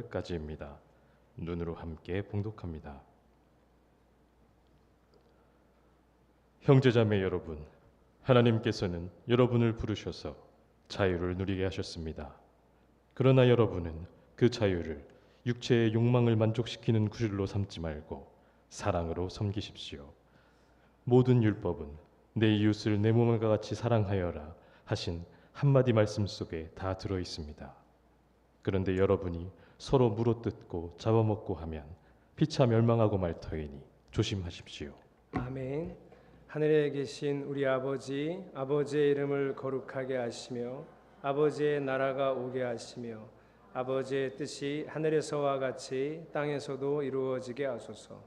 18절까지입니다. 눈으로 함께 봉독합니다. 형제자매 여러분, 하나님께서는 여러분을 부르셔서 자유를 누리게 하셨습니다. 그러나 여러분은 그 자유를 육체의 욕망을 만족시키는 구실로 삼지 말고 사랑으로 섬기십시오. 모든 율법은 내 이웃을 내 몸과 같이 사랑하여라 하신 한마디 말씀 속에 다 들어 있습니다. 그런데 여러분이 서로 물어뜯고 잡아먹고 하면 피차 멸망하고 말 터이니 조심하십시오. 아멘. 하늘에 계신 우리 아버지, 아버지의 이름을 거룩하게 하시며 아버지의 나라가 오게 하시며 아버지의 뜻이 하늘에서와 같이 땅에서도 이루어지게 하소서.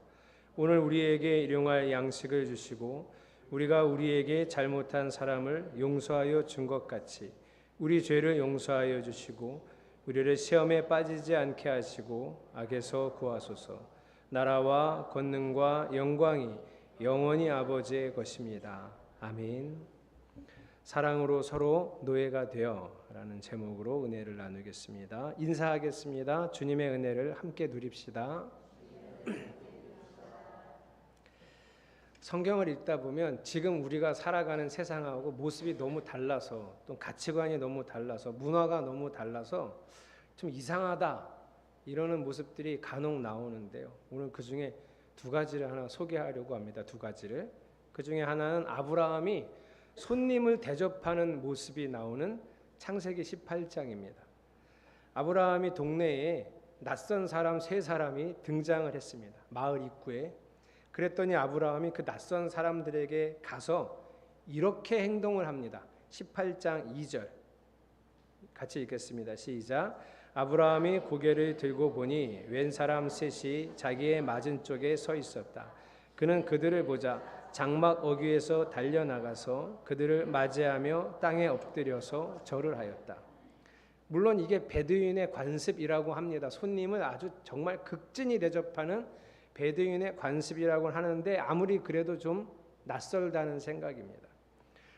오늘 우리에게 일용할 양식을 주시고 우리가 우리에게 잘못한 사람을 용서하여 준 것 같이 우리 죄를 용서하여 주시고 우리를 시험에 빠지지 않게 하시고 악에서 구하소서. 나라와 권능과 영광이 영원히 아버지의 것입니다. 아멘. 사랑으로 서로 노예가 되어 라는 제목으로 은혜를 나누겠습니다. 인사하겠습니다. 주님의 은혜를 함께 누립시다. 성경을 읽다 보면 지금 우리가 살아가는 세상하고 모습이 너무 달라서 또 가치관이 너무 달라서 문화가 너무 달라서 좀 이상하다 이러는 모습들이 간혹 나오는데요. 오늘 그 중에 두 가지를 하나 소개하려고 합니다. 두 가지를. 그 중에 하나는 아브라함이 손님을 대접하는 모습이 나오는 창세기 18장입니다. 아브라함이 동네에 낯선 사람 세 사람이 등장을 했습니다. 마을 입구에. 그랬더니 아브라함이 그 낯선 사람들에게 가서 이렇게 행동을 합니다. 18장 2절 같이 읽겠습니다. 시작. 아브라함이 고개를 들고 보니 웬 사람 셋이 자기의 맞은 쪽에 서 있었다. 그는 그들을 보자 장막 어귀에서 달려나가서 그들을 맞이하며 땅에 엎드려서 절을 하였다. 물론 이게 베두인의 관습이라고 합니다. 손님을 아주 정말 극진히 대접하는 베두인의 관습이라고 하는데 아무리 그래도 좀 낯설다는 생각입니다.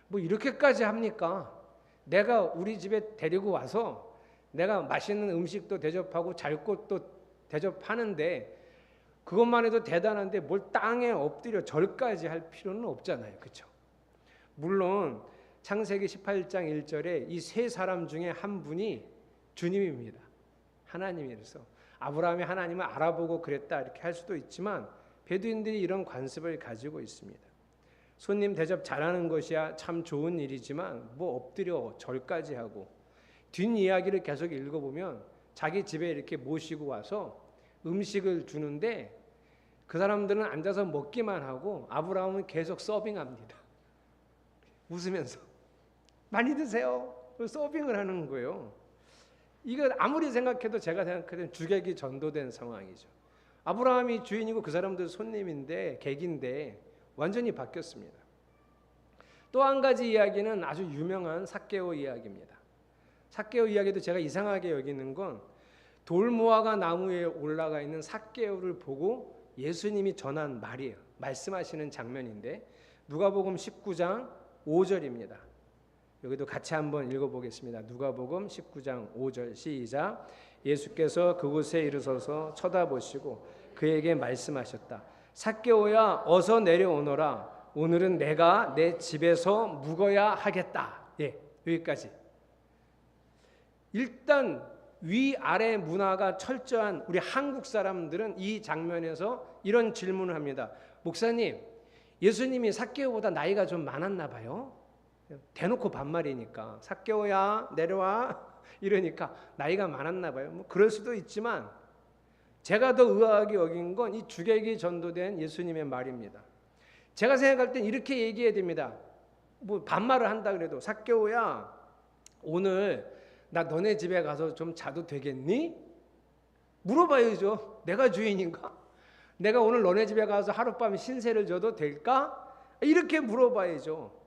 뭐 이렇게까지 합니까? 내가 우리 집에 데리고 와서 내가 맛있는 음식도 대접하고 잘 곳도 대접하는데 그것만 해도 대단한데 뭘 땅에 엎드려 절까지 할 필요는 없잖아요. 그렇죠? 물론 창세기 18장 1절에 이 세 사람 중에 한 분이 주님입니다. 하나님이라서 아브라함이 하나님을 알아보고 그랬다 이렇게 할 수도 있지만 베두인들이 이런 관습을 가지고 있습니다. 손님 대접 잘하는 것이야 참 좋은 일이지만 뭐 엎드려 절까지 하고 뒷이야기를 계속 읽어보면 자기 집에 이렇게 모시고 와서 음식을 주는데 그 사람들은 앉아서 먹기만 하고 아브라함은 계속 서빙합니다. 웃으면서 많이 드세요. 서빙을 하는 거예요. 이거 아무리 생각해도 제가 생각해도 주객이 전도된 상황이죠. 아브라함이 주인이고 그 사람들 손님인데 객인데 완전히 바뀌었습니다. 또 한 가지 이야기는 아주 유명한 삭개오 이야기입니다. 삭개오 이야기도 제가 이상하게 여기는 건 돌무화과 나무에 올라가 있는 삭개오를 보고 예수님이 전한 말이에요. 말씀하시는 장면인데 누가복음 19장 5절입니다. 여기도 같이 한번 읽어보겠습니다. 누가복음 19장 5절 시작. 예수께서 그곳에 이르셔서 쳐다보시고 그에게 말씀하셨다. 삭개오야 어서 내려오너라. 오늘은 내가 내 집에서 묵어야 하겠다. 예, 여기까지. 일단 위아래 문화가 철저한 우리 한국 사람들은 이 장면에서 이런 질문을 합니다. 목사님, 예수님이 삭개오보다 나이가 좀 많았나 봐요. 대놓고 반말이니까 삭개오야 내려와 이러니까 나이가 많았나 봐요. 뭐 그럴 수도 있지만 제가 더 의아하게 여긴 건 이 주객이 전도된 예수님의 말입니다. 제가 생각할 땐 이렇게 얘기해야 됩니다. 뭐 반말을 한다 그래도 삭개오야 오늘 나 너네 집에 가서 좀 자도 되겠니? 물어봐야죠. 내가 주인인가? 내가 오늘 너네 집에 가서 하룻밤 신세를 져도 될까? 이렇게 물어봐야죠.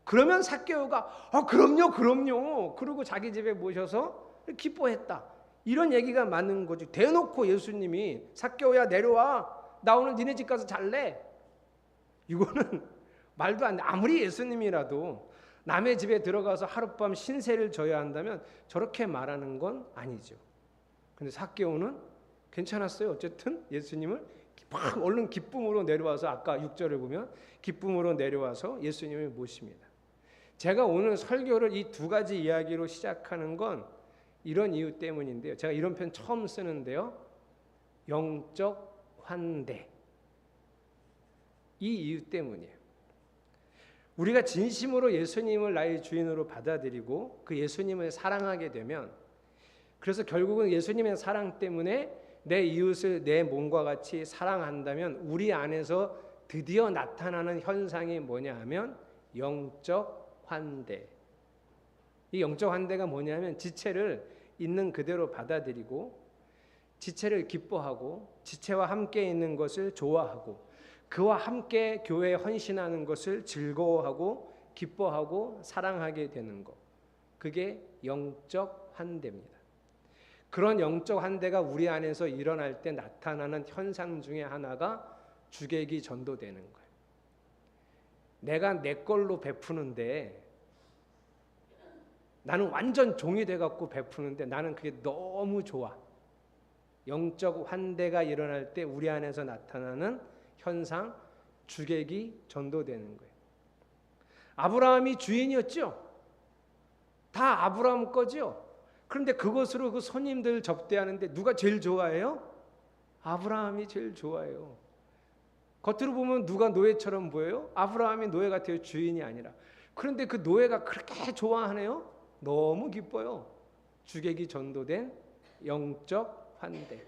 그러면 삭개오가 그럼요. 그러고 자기 집에 모셔서 기뻐했다. 이런 얘기가 맞는 거지. 대놓고 예수님이 삭개오야 내려와. 나 오늘 니네 집 가서 잘래. 이거는 말도 안 돼. 아무리 예수님이라도 남의 집에 들어가서 하룻밤 신세를 져야 한다면 저렇게 말하는 건 아니죠. 근데 삭개오는 괜찮았어요. 어쨌든 예수님을 막 얼른 기쁨으로 내려와서 아까 6절을 보면 기쁨으로 내려와서 예수님을 모십니다. 제가 오늘 설교를 이 두 가지 이야기로 시작하는 건 이런 이유 때문인데요. 제가 이런 표현 처음 쓰는데요. 영적 환대. 이 이유 때문이에요. 우리가 진심으로 예수님을 나의 주인으로 받아들이고 그 예수님을 사랑하게 되면, 그래서 결국은 예수님의 사랑 때문에 내 이웃을 내 몸과 같이 사랑한다면 우리 안에서 드디어 나타나는 현상이 뭐냐 하면 영적 환대. 이 영적 환대가 뭐냐면 지체를 있는 그대로 받아들이고 지체를 기뻐하고 지체와 함께 있는 것을 좋아하고 그와 함께 교회에 헌신하는 것을 즐거워하고 기뻐하고 사랑하게 되는 것. 그게 영적 환대입니다. 그런 영적 환대가 우리 안에서 일어날 때 나타나는 현상 중에 하나가 주객이 전도되는 거예요. 내가 내 걸로 베푸는데 나는 완전 종이 돼갖고 베푸는데 나는 그게 너무 좋아. 영적 환대가 일어날 때 우리 안에서 나타나는 현상, 주객이 전도되는 거예요. 아브라함이 주인이었죠. 다 아브라함 거죠. 그런데 그것으로 그 손님들 접대하는데 누가 제일 좋아해요? 아브라함이 제일 좋아해요. 겉으로 보면 누가 노예처럼 보여요? 아브라함이 노예 같아요. 주인이 아니라. 그런데 그 노예가 그렇게 좋아하네요. 너무 기뻐요. 주객이 전도된 영적 환대.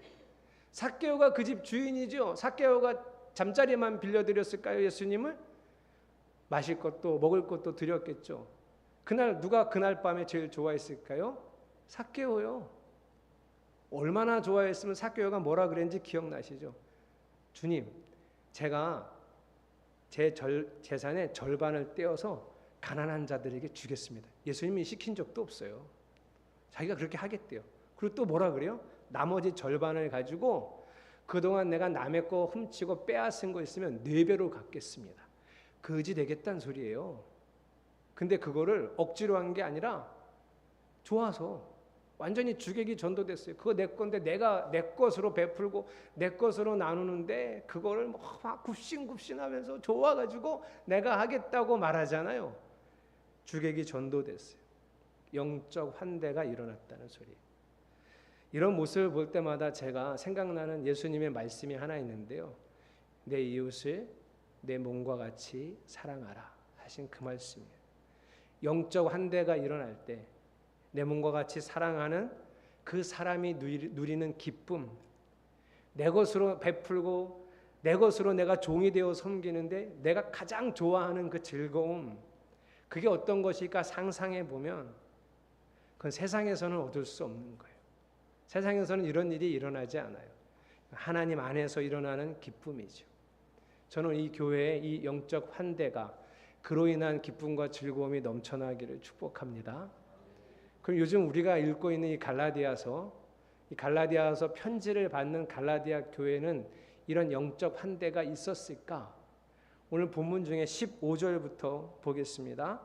삭개오가 그 집 주인이죠. 삭개오가 잠자리만 빌려드렸을까요? 예수님을? 마실 것도 먹을 것도 드렸겠죠. 그날 누가 그날 밤에 제일 좋아했을까요? 삭개오요. 얼마나 좋아했으면 삭개오가 뭐라 그랬는지 기억나시죠? 주님, 제가 제 재산의 절반을 떼어서 가난한 자들에게 주겠습니다. 예수님이 시킨 적도 없어요. 자기가 그렇게 하겠대요. 그리고 또 뭐라 그래요? 나머지 절반을 가지고 그동안 내가 남의 거 훔치고 빼앗은 거 있으면 4배로 갚겠습니다. 거지 되겠다는 소리예요. 근데 그거를 억지로 한 게 아니라 좋아서 완전히 주객이 전도됐어요. 그거 내 건데 내가 내 것으로 베풀고 내 것으로 나누는데 그거를 막 굽신굽신하면서 좋아가지고 내가 하겠다고 말하잖아요. 주객이 전도됐어요. 영적 환대가 일어났다는 소리예요. 이런 모습을 볼 때마다 제가 생각나는 예수님의 말씀이 하나 있는데요. 내 이웃을 내 몸과 같이 사랑하라 하신 그 말씀이에요. 영적 환대가 일어날 때 내 몸과 같이 사랑하는 그 사람이 누리는 기쁨, 내 것으로 베풀고 내 것으로 내가 종이 되어 섬기는데 내가 가장 좋아하는 그 즐거움, 그게 어떤 것일까 상상해 보면 그건 세상에서는 얻을 수 없는 거예요. 세상에서는 이런 일이 일어나지 않아요. 하나님 안에서 일어나는 기쁨이죠. 저는 이 교회의 이 영적 환대가 그로 인한 기쁨과 즐거움이 넘쳐나기를 축복합니다. 그럼 요즘 우리가 읽고 있는 이 갈라디아서 편지를 받는 갈라디아 교회는 이런 영적 환대가 있었을까? 오늘 본문 중에 15절부터 보겠습니다.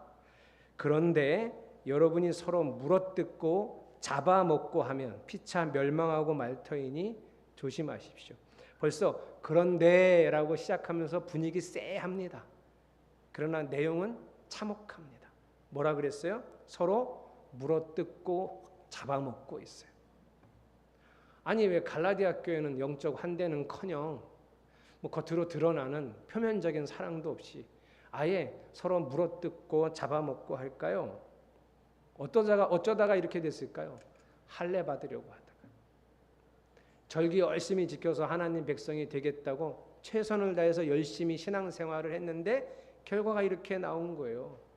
그런데 여러분이 서로 물어뜯고 잡아먹고 하면 피차 멸망하고 말 터이니 조심하십시오. 벌써 그런데라고 시작하면서 분위기 쎄합니다. 그러나 내용은 참혹합니다. 뭐라 그랬어요? 서로 물어뜯고 잡아먹고 있어요. 아니 왜 갈라디아 교회는 영적 환대는커녕 뭐 겉으로 드러나는 표면적인 사랑도 없이 아예 서로 물어뜯고 잡아먹고 할까요? 어쩌다가 이렇게 됐을까요? 할례 받으려고 하다가 절기 열심히 지켜서 하나님 백성이 되겠다고 최선을 다해서 열심히 신앙생활을 했는데 결과가 이렇게 나온 거예요.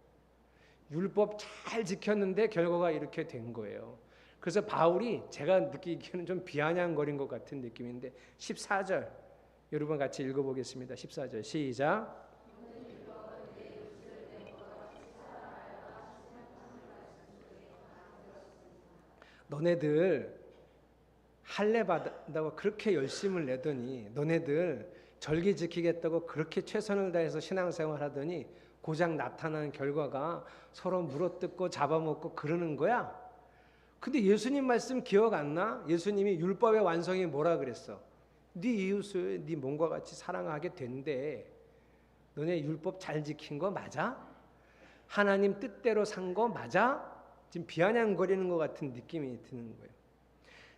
율법 잘 지켰는데 결과가 이렇게 된 거예요. 그래서 바울이 제가 느끼기에는 좀 비아냥거린 것 같은 느낌인데 14절 여러분 같이 읽어보겠습니다. 14절 시작. 너네들 할례 받는다고 그렇게 열심을 내더니 너네들 절기 지키겠다고 그렇게 최선을 다해서 신앙생활 하더니 고작 나타나는 결과가 서로 물어뜯고 잡아먹고 그러는 거야. 근데 예수님 말씀 기억 안 나? 예수님이 율법의 완성이 뭐라 그랬어? 네 이웃을 네 몸과 같이 사랑하게 된대. 너네 율법 잘 지킨 거 맞아? 하나님 뜻대로 산 거 맞아? 지금 비아냥거리는 것 같은 느낌이 드는 거예요.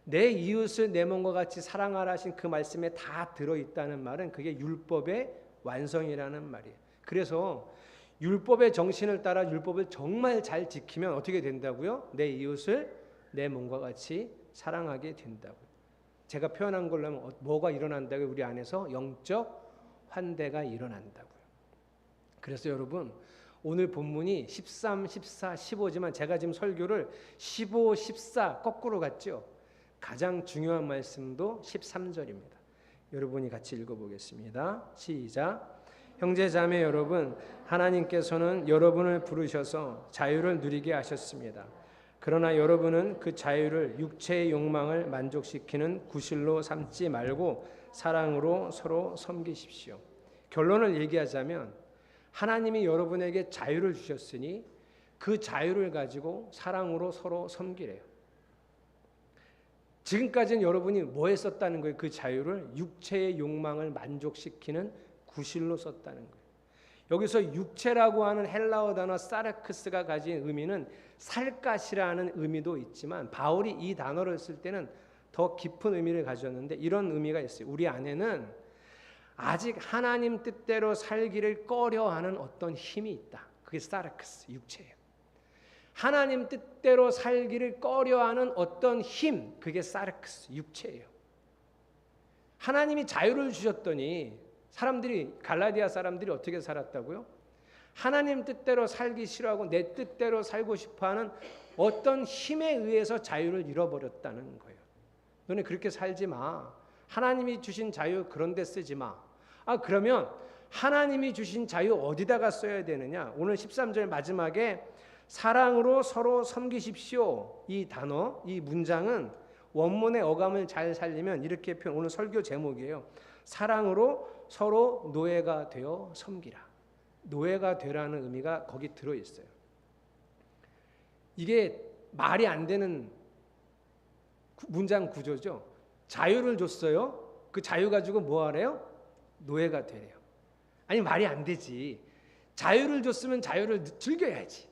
내 이웃을 내 몸과 같이 사랑하라 하신 그 말씀에 다 들어있다는 말은 그게 율법의 완성이라는 말이에요. 그래서 율법의 정신을 따라 율법을 정말 잘 지키면 어떻게 된다고요? 내 이웃을 내 몸과 같이 사랑하게 된다고요. 제가 표현한 걸로 하면 뭐가 일어난다고요? 우리 안에서 영적 환대가 일어난다고요. 그래서 여러분 오늘 본문이 13, 14, 15지만 제가 지금 설교를 15, 14 거꾸로 갔죠. 가장 중요한 말씀도 13절입니다. 여러분이 같이 읽어보겠습니다. 시작. 형제 자매 여러분, 하나님께서는 여러분을 부르셔서 자유를 누리게 하셨습니다. 그러나 여러분은 그 자유를 육체의 욕망을 만족시키는 구실로 삼지 말고 사랑으로 서로 섬기십시오. 결론을 얘기하자면 하나님이 여러분에게 자유를 주셨으니 그 자유를 가지고 사랑으로 서로 섬기래요. 지금까지는 여러분이 뭐 했었다는 거예요? 그 자유를 의육체의 욕망을 만족시키는 구실로 썼다는 거예요. 여기서 육체라고 하는 헬라어 단어 사르크스가 가진 의미는 살갗이라는 의미도 있지만 바울이 이 단어를 쓸 때는 더 깊은 의미를 가졌는데 이런 의미가 있어요. 우리 안에는 아직 하나님 뜻대로 살기를 꺼려하는 어떤 힘이 있다. 그게 사르크스, 육체예요. 하나님 뜻대로 살기를 꺼려하는 어떤 힘, 그게 사르크스, 육체예요. 하나님이 자유를 주셨더니 사람들이 갈라디아 사람들이 어떻게 살았다고요? 하나님 뜻대로 살기 싫어하고 내 뜻대로 살고 싶어하는 어떤 힘에 의해서 자유를 잃어버렸다는 거예요. 너네 그렇게 살지 마. 하나님이 주신 자유 그런 데 쓰지 마. 그러면 하나님이 주신 자유 어디다가 써야 되느냐? 오늘 13절 마지막에 사랑으로 서로 섬기십시오. 이 단어, 이 문장은 원문의 어감을 잘 살리면 이렇게 표현, 오늘 설교 제목이에요. 사랑으로 서로 노예가 되어 섬기라. 노예가 되라는 의미가 거기 들어있어요. 이게 말이 안 되는 문장 구조죠. 자유를 줬어요. 그 자유 가지고 뭐 하래요? 노예가 되래요. 아니 말이 안 되지. 자유를 줬으면 자유를 즐겨야지.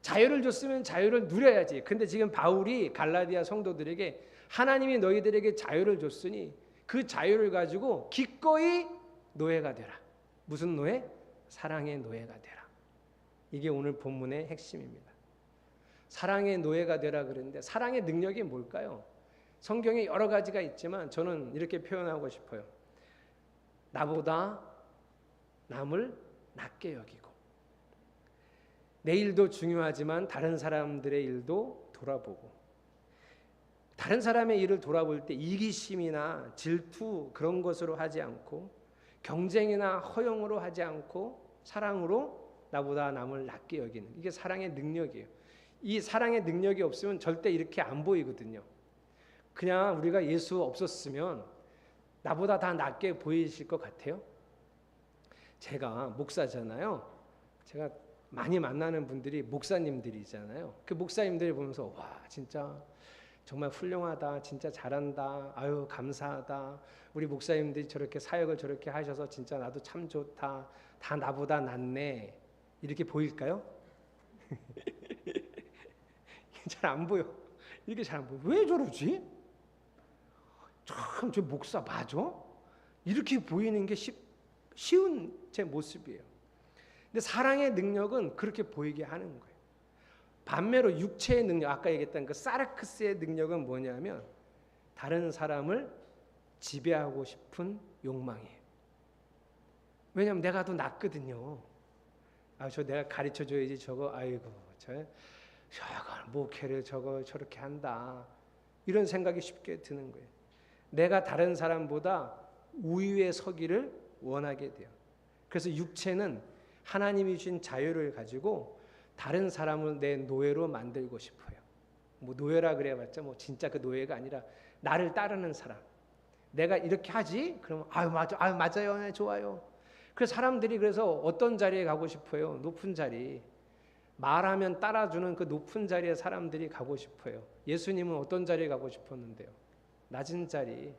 자유를 줬으면 자유를 누려야지. 근데 지금 바울이 갈라디아 성도들에게 하나님이 너희들에게 자유를 줬으니 그 자유를 가지고 기꺼이 노예가 되라. 무슨 노예? 사랑의 노예가 되라. 이게 오늘 본문의 핵심입니다. 사랑의 노예가 되라 그랬는데 사랑의 능력이 뭘까요? 성경에 여러 가지가 있지만 저는 이렇게 표현하고 싶어요. 나보다 남을 낮게 여기고 내 일도 중요하지만 다른 사람들의 일도 돌아보고 다른 사람의 일을 돌아볼 때 이기심이나 질투 그런 것으로 하지 않고 경쟁이나 허용으로 하지 않고 사랑으로 나보다 남을 낮게 여기는 이게 사랑의 능력이에요. 이 사랑의 능력이 없으면 절대 이렇게 안 보이거든요. 그냥 우리가 예수 없었으면 나보다 다 낮게 보이실 것 같아요. 제가 목사잖아요. 제가 많이 만나는 분들이 목사님들이잖아요. 그 목사님들이 보면서 와 진짜 정말 훌륭하다, 진짜 잘한다, 아유 감사하다. 우리 목사님들이 저렇게 사역을 저렇게 하셔서 진짜 나도 참 좋다. 다 나보다 낫네. 이렇게 보일까요? 잘 안 보여. 이게 잘 안 보여. 왜 저러지? 참 저 목사 맞아? 이렇게 보이는 게 쉬운 제 모습이에요. 근데 사랑의 능력은 그렇게 보이게 하는 거예요. 반면로 육체의 능력, 아까 얘기했던 그 사르크스의 능력은 뭐냐면 다른 사람을 지배하고 싶은 욕망이에요. 왜냐하면 내가 더 낫거든요. 저 내가 가르쳐 줘야지 저거 아이고 저거 목회를 저렇게 한다. 이런 생각이 쉽게 드는 거예요. 내가 다른 사람보다 우위에 서기를 원하게 돼요. 그래서 육체는 하나님이 주신 자유를 가지고 다른 사람을 내 노예로 만들고 싶어요. 뭐 노예라 그래봤자 뭐 진짜 그 노예가 아니라 나를 따르는 사람. 내가 이렇게 하지? 그러면 맞아요, 네, 좋아요. 그래서 사람들이 그래서 어떤 자리에 가고 싶어요? 높은 자리. 말하면 따라주는 그 높은 자리에 사람들이 가고 싶어요. 예수님은 어떤 자리에 가고 싶었는데요? 낮은 자리,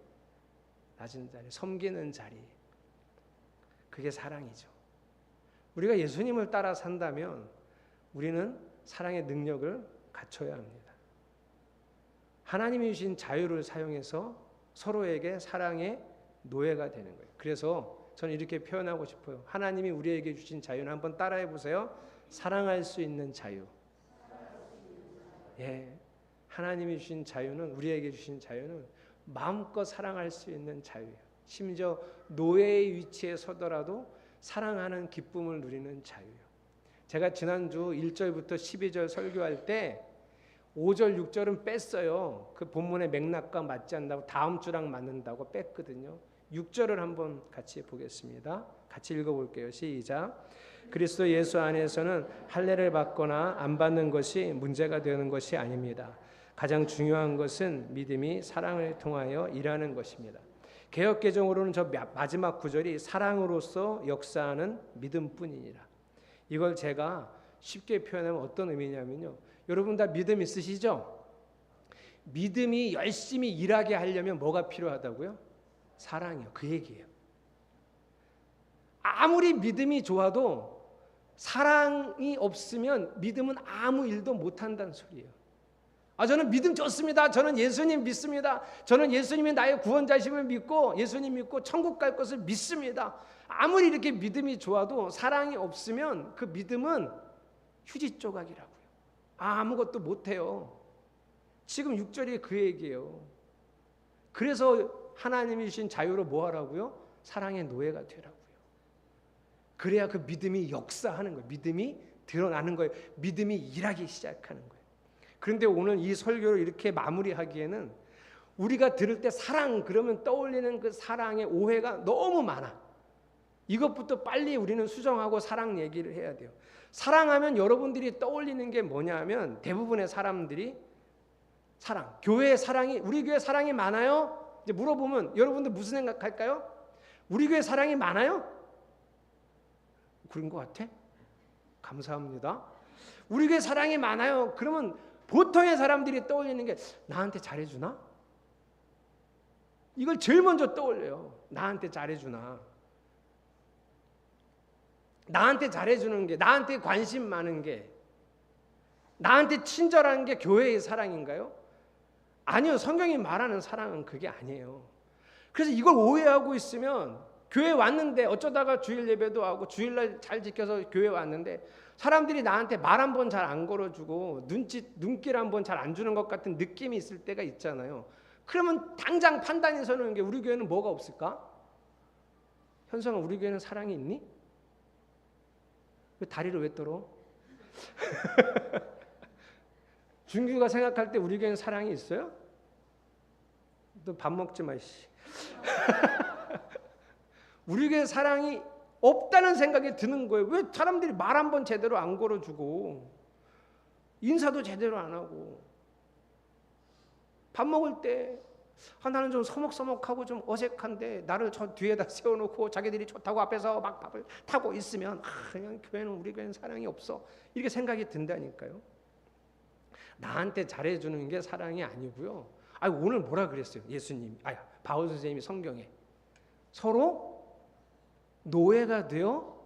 섬기는 자리. 그게 사랑이죠. 우리가 예수님을 따라 산다면 우리는 사랑의 능력을 갖춰야 합니다. 하나님이 주신 자유를 사용해서 서로에게 사랑의 노예가 되는 거예요. 그래서 저는 이렇게 표현하고 싶어요. 하나님이 우리에게 주신 자유는 한번 따라해 보세요. 사랑할 수 있는 자유. 예, 하나님이 주신 자유는, 우리에게 주신 자유는 마음껏 사랑할 수 있는 자유예요. 심지어 노예의 위치에 서더라도 사랑하는 기쁨을 누리는 자유예요. 제가 지난주 1절부터 12절 설교할 때 5절, 6절은 뺐어요. 그 본문의 맥락과 맞지 않는다고, 다음 주랑 맞는다고 뺐거든요. 6절을 한번 같이 보겠습니다. 같이 읽어볼게요. 시작. 그리스도 예수 안에서는 할례를 받거나 안 받는 것이 문제가 되는 것이 아닙니다. 가장 중요한 것은 믿음이 사랑을 통하여 일하는 것입니다. 개역개정으로는 저 마지막 구절이 사랑으로서 역사하는 믿음뿐이니라. 이걸 제가 쉽게 표현하면 어떤 의미냐면요. 여러분 다 믿음 있으시죠? 믿음이 열심히 일하게 하려면 뭐가 필요하다고요? 사랑이요. 그 얘기예요. 아무리 믿음이 좋아도 사랑이 없으면 믿음은 아무 일도 못한다는 소리예요. 저는 믿음 좋습니다. 저는 예수님 믿습니다. 저는 예수님이 나의 구원자심을 믿고 예수님 믿고 천국 갈 것을 믿습니다. 아무리 이렇게 믿음이 좋아도 사랑이 없으면 그 믿음은 휴지 조각이라고요. 아무것도 못해요. 지금 6절이 그 얘기예요. 그래서 하나님이 주신 자유로 뭐 하라고요? 사랑의 노예가 되라고요. 그래야 그 믿음이 역사하는 거예요. 믿음이 드러나는 거예요. 믿음이 일하기 시작하는 거예요. 그런데 오늘 이 설교를 이렇게 마무리하기에는 우리가 들을 때 사랑 그러면 떠올리는 그 사랑의 오해가 너무 많아. 이것부터 빨리 우리는 수정하고 사랑 얘기를 해야 돼요. 사랑하면 여러분들이 떠올리는 게 뭐냐면 대부분의 사람들이 사랑, 교회의 사랑이, 우리 교회 사랑이 많아요? 이제 물어보면 여러분들 무슨 생각할까요? 우리 교회 사랑이 많아요? 그런 것 같아? 감사합니다. 우리 교회 사랑이 많아요. 그러면 보통의 사람들이 떠올리는 게 나한테 잘해주나? 이걸 제일 먼저 떠올려요. 나한테 잘해주나? 나한테 잘해주는 게, 나한테 관심 많은 게, 나한테 친절한 게 교회의 사랑인가요? 아니요. 성경이 말하는 사랑은 그게 아니에요. 그래서 이걸 오해하고 있으면 교회 왔는데 어쩌다가 주일 예배도 하고 주일날 잘 지켜서 교회 왔는데 사람들이 나한테 말 한 번 잘 안 걸어주고 눈길 한 번 잘 안 주는 것 같은 느낌이 있을 때가 있잖아요. 그러면 당장 판단이 서는 게 우리 교회는 뭐가 없을까? 현성아, 우리 교회는 사랑이 있니? 왜 다리를 왜 떨어? 준규가 생각할 때 우리 교회는 사랑이 있어요? 너 밥 먹지 마. 우리 교회 사랑이 없다는 생각이 드는 거예요. 왜 사람들이 말 한 번 제대로 안 걸어주고 인사도 제대로 안 하고 밥 먹을 때 나는 좀 서먹서먹하고 좀 어색한데 나를 저 뒤에다 세워놓고 자기들이 좋다고 앞에서 막 밥을 타고 있으면 그냥 교회는, 우리 교회는 사랑이 없어, 이렇게 생각이 든다니까요. 나한테 잘해주는 게 사랑이 아니고요. 오늘 뭐라 그랬어요? 예수님, 바울 선생님이 성경에 서로 노예가 되어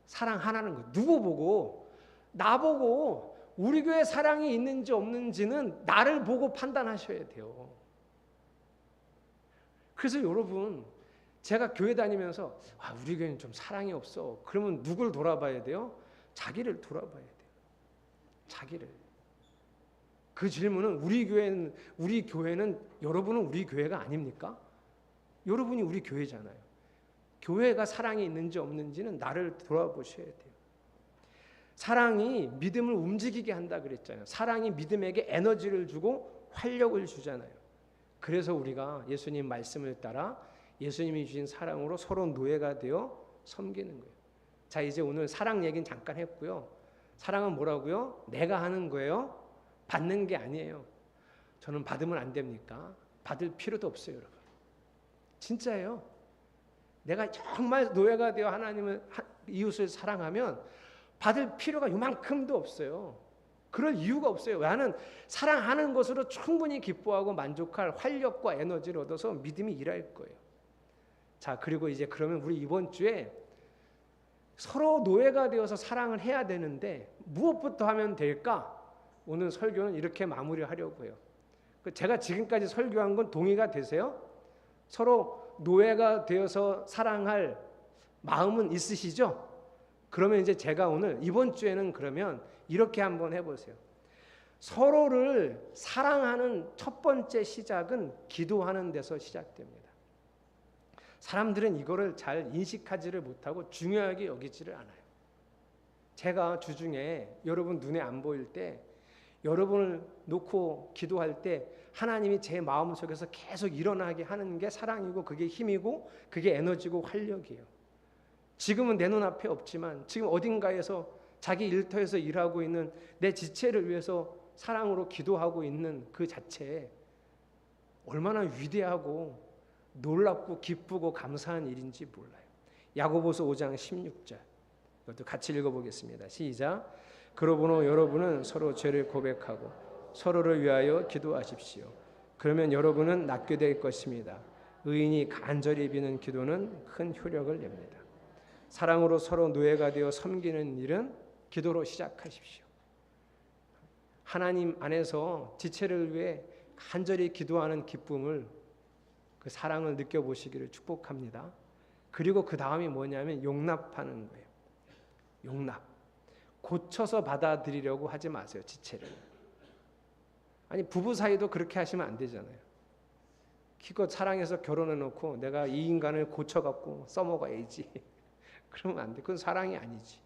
사랑하라는 거예요. 누구 보고? 나보고. 우리 교회 사랑이 있는지 없는지는 나를 보고 판단하셔야 돼요. 그래서 여러분, 제가 교회 다니면서 우리 교회는 좀 사랑이 없어. 그러면 누굴 돌아봐야 돼요? 자기를 돌아봐야 돼요. 자기를. 그 질문은 우리 교회는 여러분은 우리 교회가 아닙니까? 여러분이 우리 교회잖아요. 교회가 사랑이 있는지 없는지는 나를 돌아보셔야 돼요. 사랑이 믿음을 움직이게 한다 그랬잖아요. 사랑이 믿음에게 에너지를 주고 활력을 주잖아요. 그래서 우리가 예수님 말씀을 따라 예수님이 주신 사랑으로 서로 노예가 되어 섬기는 거예요. 자, 이제 오늘 사랑 얘기는 잠깐 했고요. 사랑은 뭐라고요? 내가 하는 거예요. 받는 게 아니에요. 저는 받으면 안 됩니까? 받을 필요도 없어요, 여러분. 진짜예요. 내가 정말 노예가 되어 하나님을, 이웃을 사랑하면 받을 필요가 요만큼도 없어요. 그럴 이유가 없어요. 나는 사랑하는 것으로 충분히 기뻐하고 만족할 활력과 에너지를 얻어서 믿음이 일할 거예요. 자, 그리고 이제 그러면 우리 이번 주에 서로 노예가 되어서 사랑을 해야 되는데 무엇부터 하면 될까? 오늘 설교는 이렇게 마무리하려고 해요. 제가 지금까지 설교한 건 동의가 되세요? 서로 노예가 되어서 사랑할 마음은 있으시죠? 그러면 이제 제가 오늘 이번 주에는 그러면 이렇게 한번 해보세요. 서로를 사랑하는 첫 번째 시작은 기도하는 데서 시작됩니다. 사람들은 이거를 잘 인식하지를 못하고 중요하게 여기지를 않아요. 제가 주중에 여러분 눈에 안 보일 때 여러분을 놓고 기도할 때 하나님이 제 마음속에서 계속 일어나게 하는 게 사랑이고 그게 힘이고 그게 에너지고 활력이에요. 지금은 내 눈앞에 없지만 지금 어딘가에서 자기 일터에서 일하고 있는 내 지체를 위해서 사랑으로 기도하고 있는 그 자체에 얼마나 위대하고 놀랍고 기쁘고 감사한 일인지 몰라요. 야고보서 5장 16절 이것도 같이 읽어보겠습니다. 시작. 그러므로 여러분은 서로 죄를 고백하고 서로를 위하여 기도하십시오. 그러면 여러분은 낫게 될 것입니다. 의인이 간절히 비는 기도는 큰 효력을 냅니다. 사랑으로 서로 노예가 되어 섬기는 일은 기도로 시작하십시오. 하나님 안에서 지체를 위해 간절히 기도하는 기쁨을 그 사랑을 느껴보시기를 축복합니다. 그리고 그 다음이 뭐냐면 용납하는 거예요. 용납. 고쳐서 받아들이려고 하지 마세요. 지체를. 아니 부부 사이도 그렇게 하시면 안 되잖아요. 기껏 사랑해서 결혼해놓고 내가 이 인간을 고쳐갖고 써먹어야지. 그러면 안 돼. 그건 사랑이 아니지.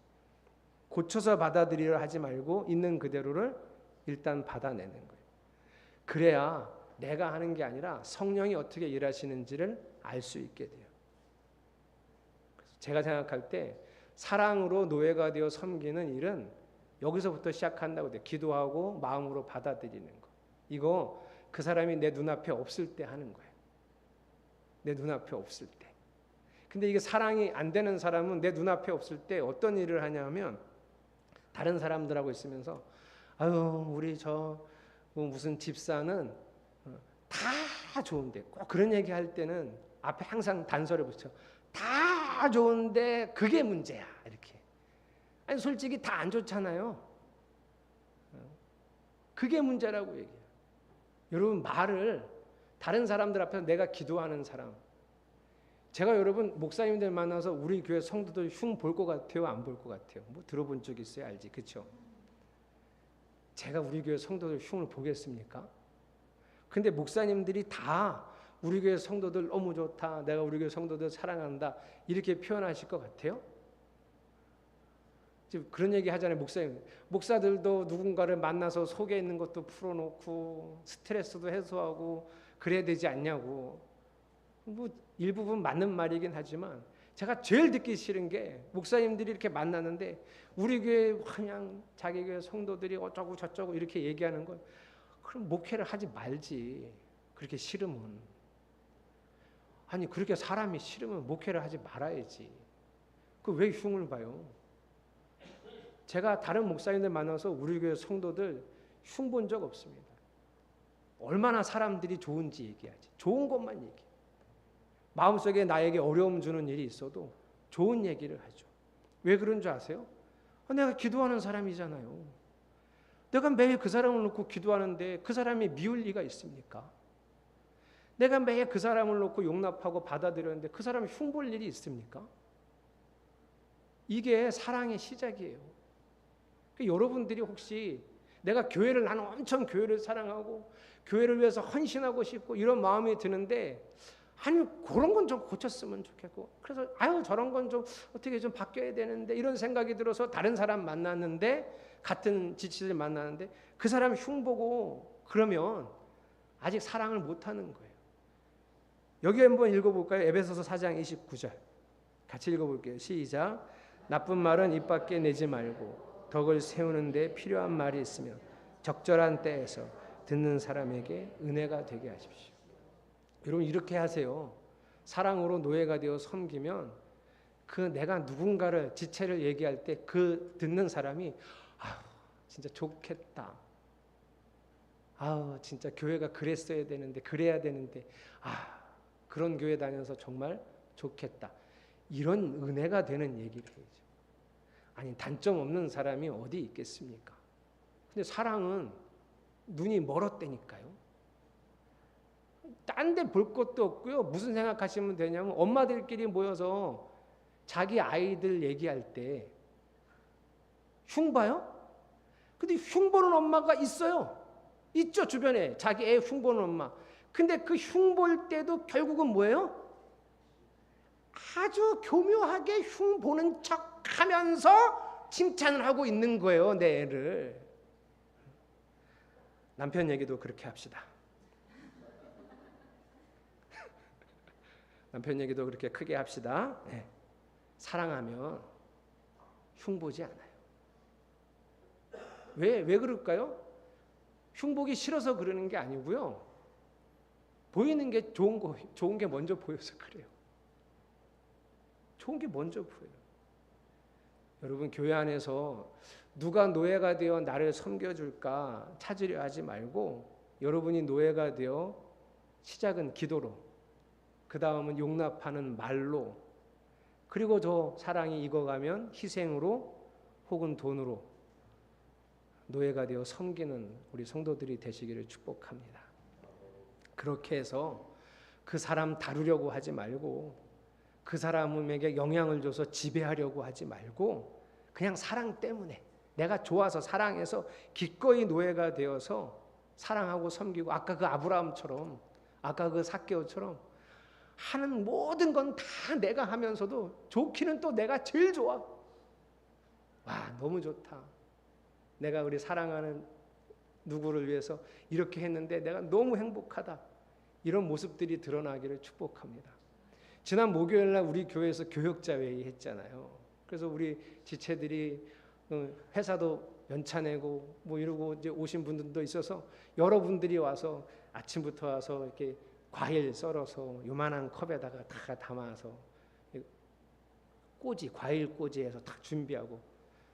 고쳐서 받아들이려 하지 말고 있는 그대로를 일단 받아내는 거예요. 그래야 내가 하는 게 아니라 성령이 어떻게 일하시는지를 알 수 있게 돼요. 제가 생각할 때 사랑으로 노예가 되어 섬기는 일은 여기서부터 시작한다고 돼요. 기도하고 마음으로 받아들이는 거. 이거 그 사람이 내 눈앞에 없을 때 하는 거예요. 내 눈앞에 없을 때. 근데 이게 사랑이 안 되는 사람은 내 눈앞에 없을 때 어떤 일을 하냐면 다른 사람들하고 있으면서 아유 우리 저 무슨 집사는 다 좋은데 꼭 그런 얘기 할 때는 앞에 항상 단서를 붙여. 다 좋은데 그게 문제야 이렇게. 아니 솔직히 다 안 좋잖아요. 그게 문제라고 얘기해요. 여러분 말을 다른 사람들 앞에서 내가 기도하는 사람. 제가 여러분 목사님들 만나서 우리 교회 성도들 흉 볼 것 같아요? 안 볼 것 같아요? 뭐 들어본 적 있어요? 알지? 그렇죠? 제가 우리 교회 성도들 흉을 보겠습니까? 근데 목사님들이 다 우리 교회 성도들 너무 좋다. 내가 우리 교회 성도들 사랑한다. 이렇게 표현하실 것 같아요? 지금 그런 얘기 하잖아요. 목사들도 누군가를 만나서 속에 있는 것도 풀어놓고 스트레스도 해소하고 그래야 되지 않냐고. 뭐 일부분 맞는 말이긴 하지만 제가 제일 듣기 싫은 게 목사님들이 이렇게 만나는데 우리 교회 그냥 자기 교회 성도들이 어쩌고 저쩌고 이렇게 얘기하는 건 그럼 목회를 하지 말지. 그렇게 싫으면. 아니 그렇게 사람이 싫으면 목회를 하지 말아야지. 그 왜 흉을 봐요? 제가 다른 목사님들 만나서 우리 교회 성도들 흉 본 적 없습니다. 얼마나 사람들이 좋은지 얘기하지. 좋은 것만 얘기해. 마음속에 나에게 어려움 주는 일이 있어도 좋은 얘기를 하죠. 왜 그런 줄 아세요? 내가 기도하는 사람이잖아요. 내가 매일 그 사람을 놓고 기도하는데 그 사람이 미울 리가 있습니까? 내가 매일 그 사람을 놓고 용납하고 받아들였는데 그 사람이 흉볼 일이 있습니까? 이게 사랑의 시작이에요. 여러분들이 혹시 내가 교회를 나는 엄청 교회를 사랑하고 교회를 위해서 헌신하고 싶고 이런 마음이 드는데 아니 그런 건 좀 고쳤으면 좋겠고 그래서 아유 저런 건 좀 어떻게 좀 바뀌어야 되는데 이런 생각이 들어서 다른 사람 만났는데 같은 지치들 만나는데 그 사람 흉보고 그러면 아직 사랑을 못하는 거예요. 여기 한번 읽어볼까요? 에베소서 4장 29절 같이 읽어볼게요. 시작. 나쁜 말은 입 밖에 내지 말고 덕을 세우는 데 필요한 말이 있으면 적절한 때에서 듣는 사람에게 은혜가 되게 하십시오. 여러분 이렇게 하세요. 사랑으로 노예가 되어 섬기면 그 내가 누군가를 지체를 얘기할 때 그 듣는 사람이 진짜 좋겠다. 아, 진짜 교회가 그랬어야 되는데, 그래야 되는데, 아, 그런 교회 다녀서 정말 좋겠다. 이런 은혜가 되는 얘기를 해야죠. 아니, 단점 없는 사람이 어디 있겠습니까? 근데 사랑은 눈이 멀었다니까요. 딴 데 볼 것도 없고요. 무슨 생각하시면 되냐면 엄마들끼리 모여서 자기 아이들 얘기할 때 흉봐요? 근데 흉보는 엄마가 있어요. 있죠, 주변에. 자기 애 흉보는 엄마. 근데 그 흉볼 때도 결국은 뭐예요? 아주 교묘하게 흉보는 척 하면서 칭찬을 하고 있는 거예요, 내 애를. 남편 얘기도 그렇게 합시다. 남편 얘기도 그렇게 크게 합시다. 네. 사랑하면 흉보지 않아요. 왜 그럴까요? 흉보기 싫어서 그러는 게 아니고요. 보이는 게 좋은 게 먼저 보여서 그래요. 좋은 게 먼저 보여요. 여러분, 교회 안에서 누가 노예가 되어 나를 섬겨줄까 찾으려 하지 말고 여러분이 노예가 되어 시작은 기도로, 그 다음은 용납하는 말로, 그리고 저 사랑이 익어가면 희생으로 혹은 돈으로 노예가 되어 섬기는 우리 성도들이 되시기를 축복합니다. 그렇게 해서 그 사람 다루려고 하지 말고 그 사람에게 영향을 줘서 지배하려고 하지 말고 그냥 사랑 때문에, 내가 좋아서 사랑해서 기꺼이 노예가 되어서 사랑하고 섬기고, 아까 그 아브라함처럼, 아까 그 삭개오처럼 하는 모든 건 다 내가 하면서도 좋기는 또 내가 제일 좋아. 와, 너무 좋다. 내가 우리 사랑하는 누구를 위해서 이렇게 했는데 내가 너무 행복하다. 이런 모습들이 드러나기를 축복합니다. 지난 목요일 날 우리 교회에서 교역자 회의 했잖아요. 그래서 우리 지체들이 회사도 연차 내고 뭐 이러고 이제 오신 분들도 있어서 여러분들이 와서 아침부터 와서 이렇게 과일 썰어서 요만한 컵에다가 다 담아서 꼬지, 과일 꼬지에서 다 준비하고,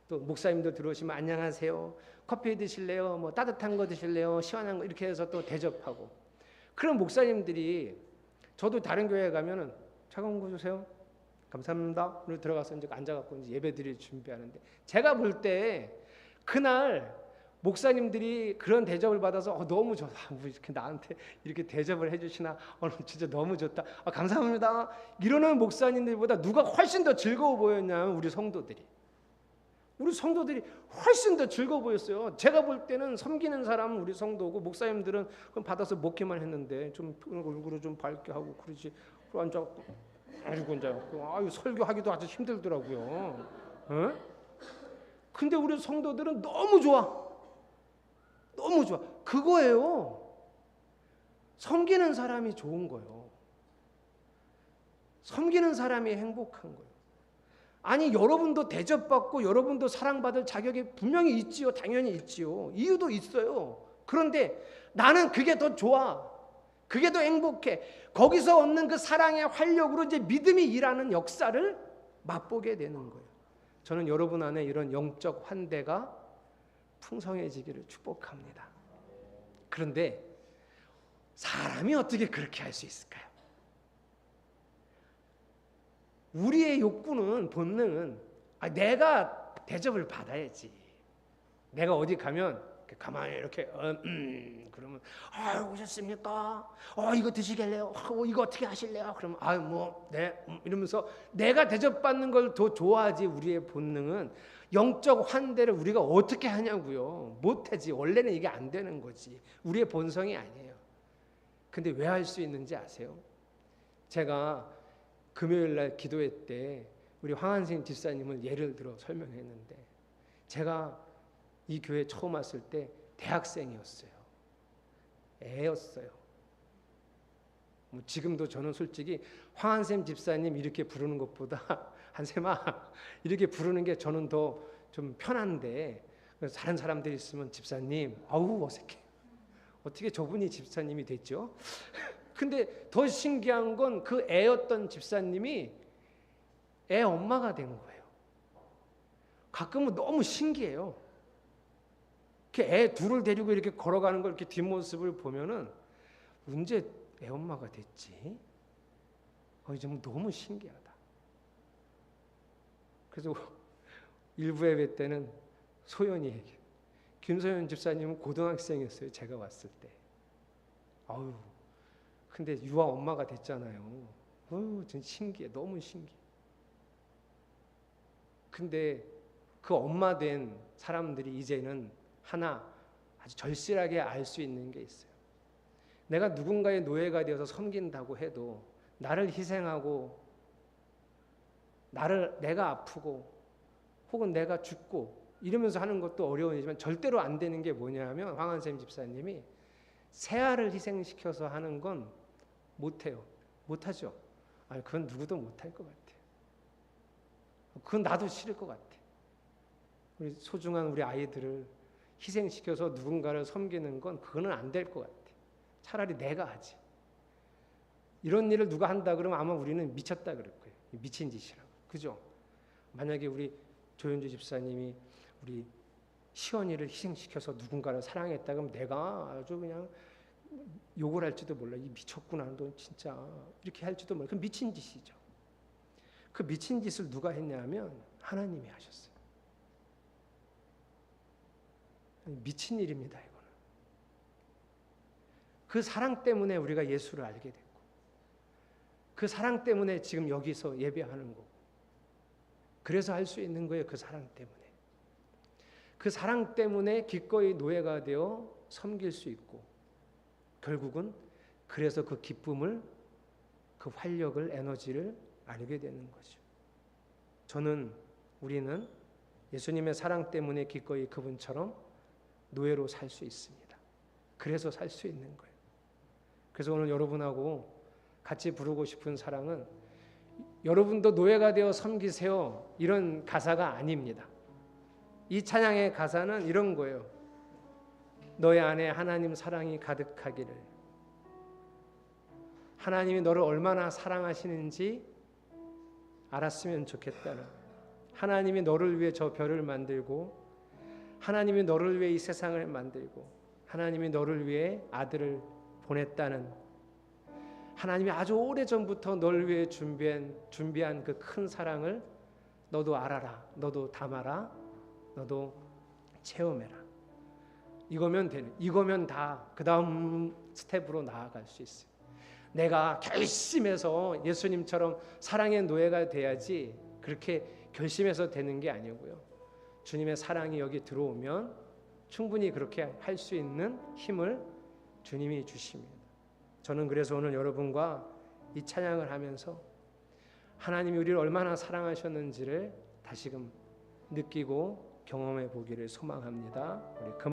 또 목사님들 들어오시면 안녕하세요, 커피 드실래요, 뭐 따뜻한 거 드실래요, 시원한 거, 이렇게 해서 또 대접하고. 그런 목사님들이, 저도 다른 교회에 가면은 차가운 거 주세요, 감사합니다, 오늘 들어가서 이제 앉아갖고 이제 예배드릴 준비하는데, 제가 볼 때 그날 목사님들이 그런 대접을 받아서 너무 좋다, 뭐 이렇게 나한테 이렇게 대접을 해주시나, 오늘 진짜 너무 좋다, 감사합니다, 이러는 목사님들보다 누가 훨씬 더 즐거워 보였냐면 우리 성도들이 훨씬 더 즐거워 보였어요. 제가 볼 때는 섬기는 사람은 우리 성도고, 목사님들은 그럼 받아서 먹기만 했는데 좀 얼굴을 좀 밝게 하고 그러지, 앉아갖고 아유 설교하기도 아주 힘들더라고요. 어? 근데 우리 성도들은 너무 좋아. 그거예요. 섬기는 사람이 좋은 거예요. 섬기는 사람이 행복한 거예요. 아니, 여러분도 대접받고 여러분도 사랑받을 자격이 분명히 있지요. 당연히 있지요. 이유도 있어요. 그런데 나는 그게 더 좋아. 그게 더 행복해. 거기서 얻는 그 사랑의 활력으로 이제 믿음이 일하는 역사를 맛보게 되는 거예요. 저는 여러분 안에 이런 영적 환대가 풍성해지기를 축복합니다. 그런데 사람이 어떻게 그렇게 할 수 있을까요? 우리의 욕구는, 본능은 내가 대접을 받아야지. 내가 어디 가면 가만히 이렇게 그러면 오셨습니까? 이거 드시겠래요? 이거 어떻게 하실래요? 그러면 네 이러면서 내가 대접받는 걸 더 좋아하지. 우리의 본능은 영적 환대를 우리가 어떻게 하냐고요. 못하지. 원래는 이게 안 되는 거지. 우리의 본성이 아니에요. 근데 왜 할 수 있는지 아세요? 제가 금요일 날 기도회 때 우리 황한생 집사님을 예를 들어 설명했는데, 제가 이 교회 처음 왔을 때 대학생이었어요. 애였어요. 지금도 저는 솔직히 황한샘 집사님 이렇게 부르는 것보다 한샘아 이렇게 부르는 게 저는 더 좀 편한데, 다른 사람들이 있으면 집사님, 어색해. 어떻게 저분이 집사님이 됐죠? 근데 더 신기한 건 그 애였던 집사님이 애 엄마가 된 거예요. 가끔은 너무 신기해요. 애 둘을 데리고 이렇게 걸어가는 걸 이렇게 뒷모습을 보면은 언제 애 엄마가 됐지? 좀 너무 신기하다. 그래서 일부 예배 때는 소연이 얘기해. 김소연 집사님은 고등학생이었어요. 제가 왔을 때. 아유, 근데 유아 엄마가 됐잖아요. 전 신기해. 너무 신기해. 근데 그 엄마 된 사람들이 이제는 하나 아주 절실하게 알 수 있는 게 있어요. 내가 누군가의 노예가 되어서 섬긴다고 해도 나를 희생하고 내가 아프고 혹은 내가 죽고 이러면서 하는 것도 어려운 일이지만 절대로 안 되는 게 뭐냐면 황한샘 집사님이 새알을 희생시켜서 하는 건 못해요. 못하죠. 그건 누구도 못할 것 같아요. 그건 나도 싫을 것 같아. 우리 소중한 우리 아이들을 희생시켜서 누군가를 섬기는 건 그거는 안 될 것 같아. 차라리 내가 하지. 이런 일을 누가 한다 그러면 아마 우리는 미쳤다 그럴 거예요. 미친 짓이라고. 그죠? 만약에 우리 조윤주 집사님이 우리 시원이를 희생시켜서 누군가를 사랑했다 그러면 내가 아주 그냥 욕을 할지도 몰라. 이 미쳤구나. 너 진짜 이렇게 할지도 몰라. 그 미친 짓이죠. 그 미친 짓을 누가 했냐면 하나님이 하셨어요. 미친 일입니다. 이거는. 그 사랑 때문에 우리가 예수를 알게 됐고 그 사랑 때문에 지금 여기서 예배하는 거고 그래서 할 수 있는 거예요. 그 사랑 때문에. 그 사랑 때문에 기꺼이 노예가 되어 섬길 수 있고 결국은 그래서 그 기쁨을 그 활력을 에너지를 알게 되는 거죠. 우리는 예수님의 사랑 때문에 기꺼이 그분처럼 노예로 살 수 있습니다. 그래서 살 수 있는 거예요. 그래서 오늘 여러분하고 같이 부르고 싶은 사랑은 여러분도 노예가 되어 섬기세요. 이런 가사가 아닙니다. 이 찬양의 가사는 이런 거예요. 너의 안에 하나님 사랑이 가득하기를. 하나님이 너를 얼마나 사랑하시는지 알았으면 좋겠다는. 하나님이 너를 위해 저 별을 만들고 하나님이 너를 위해 이 세상을 만들고 하나님이 너를 위해 아들을 보냈다는 하나님이 아주 오래전부터 너를 위해 준비한 그 큰 사랑을 너도 알아라. 너도 담아라. 너도 체험해라. 이거면 다 그 다음 스텝으로 나아갈 수 있어요. 내가 결심해서 예수님처럼 사랑의 노예가 돼야지 그렇게 결심해서 되는 게 아니고요. 주님의 사랑이 여기 들어오면 충분히 그렇게 할 수 있는 힘을 주님이 주십니다. 저는 그래서 오늘 여러분과 이 찬양을 하면서 하나님이 우리를 얼마나 사랑하셨는지를 다시금 느끼고 경험해 보기를 소망합니다. 우리